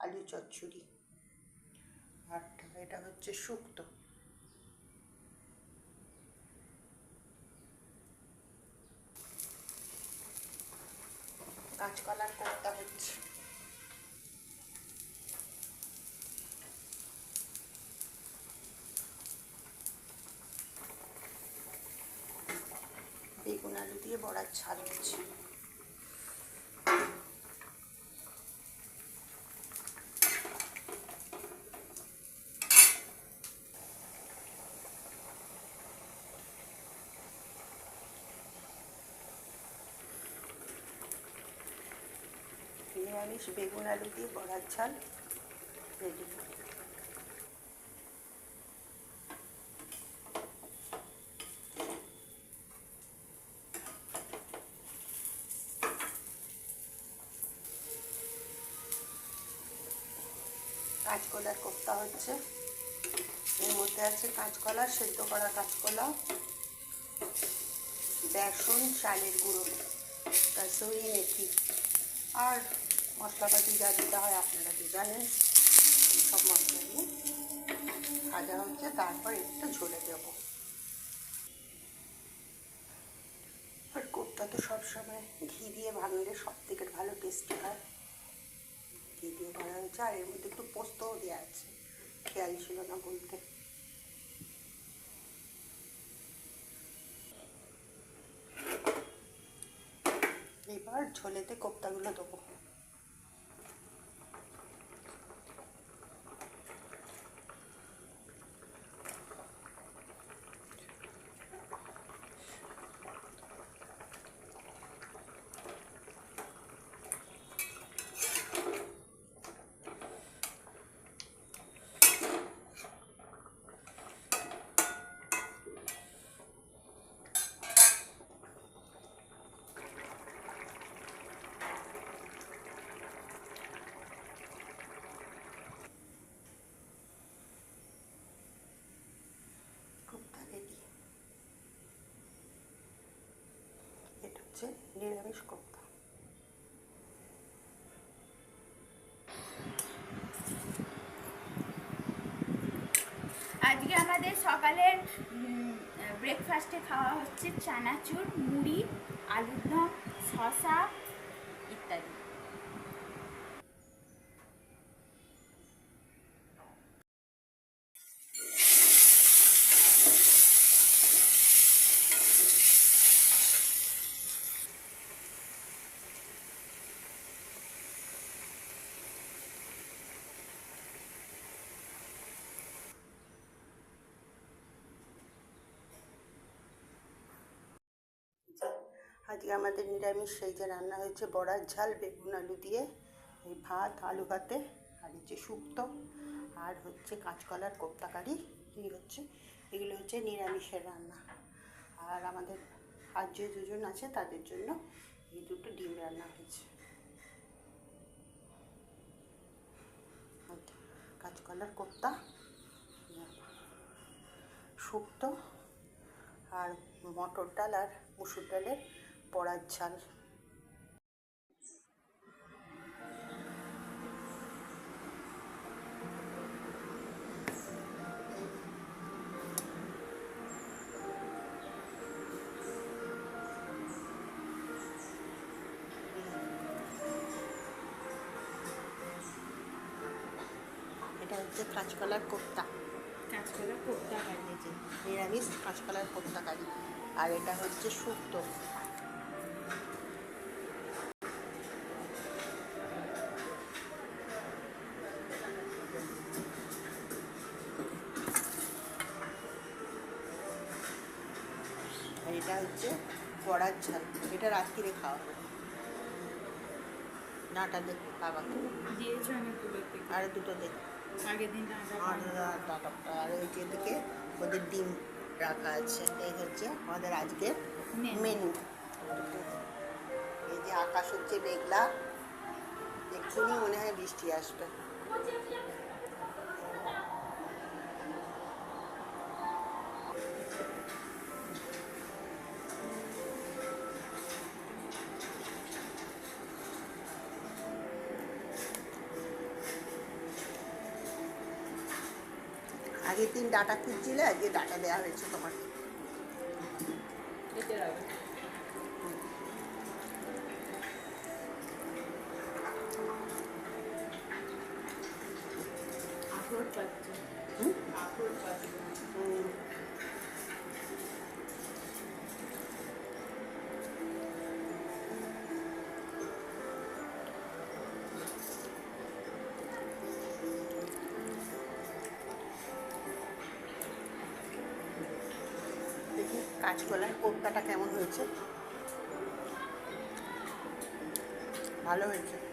আলু চচ্চড়ি। আর এটা হচ্ছে শুক্তো। কাঁচকলার কোপ্তা হচ্ছে। বেগুন আলু দিয়ে বড়ার ঝাল হচ্ছে। নিরামিষ বেগুন আলু দিয়ে বড়ার ঝাল রেডি। কাঁচকলার কোপ্তা হচ্ছে। এর মধ্যে আছে কাঁচকলা, সেদ্ধ করা কাঁচকলা, বেসন, চালের গুঁড়ো, কাসুরি মেথি আর মশলাপাতি যা দিতে হয় আপনারা কি জানেন। সব মশলা দিয়ে ভাজা হচ্ছে, তারপর একটু ঝোলে দেবো। আর কোপ্তা তো সবসময় ঘি দিয়ে ভাঙলে সব থেকে ভালো টেস্টি হয়। ঘি দিয়ে ভাজা হয়েছে, আর এর মধ্যে একটু পোস্তও দেওয়া আছে, খেয়াল ছিল না বলতে। এবার ঝোলেতে কোপ্তাগুলো দেবো। নিরামিষ কোপ্তা। আজকে আমাদের সকালের ব্রেকফাস্টে খাওয়া হচ্ছে চানাচুর, মুড়ি, আলুর দম, শসা ইত্যাদি। আজকে আমাদের নিরামিষ সেই যে রান্না হয়েছে বড়ার ঝাল বেগুন আলু দিয়ে, এই ভাত, আলু ভাতে, আর হচ্ছে শুক্তো, আর হচ্ছে কাঁচকলার কোপ্তা কারি। এই হচ্ছে, এগুলো হচ্ছে নিরামিষের রান্না। আর আমাদের আর যে দুজন আছে তাদের জন্য এই দুটো ডিম রান্না হয়েছে। কাঁচকলার কোপ্তা, শুক্তো, আর মটর ডাল আর মুসুর ডালের বড়ার ঝাল। এটা হচ্ছে কাঁচকলার কোপ্তা। কাঁচকলার কোপ্তা কারি, নিরামিষ কাঁচকলার কোপ্তা কারি। আর এটা হচ্ছে শুক্তো। আর এটা হচ্ছে বড়ার ঝাল। এটা রাত্রিরে খাওয়া হবে। ডাঁটা দে বাবাকে দিয়েছো অনেকগুলো, আর দুটো দে। আগের দিন ডাঁটাটা আর ওই যেদিকে ওদের ডিম রাখা আছে। এই হচ্ছে আমাদের আজকের মেনু। এই যে আকাশ হচ্ছে মেঘলা, এক্ষুনি মনে হয় বৃষ্টি আসবে। আগের দিন ডাটা খুঁজছিলে, আজকে ডাটা দেওয়া হয়েছে তোমাকে। খেতে হবে। আখরোট পাচ্ছি। হুম? আখরোট পাচ্ছি। হুম। দেখি কাঁচকলার কোপ্তাটা কেমন হয়েছে। ভালো হয়েছে।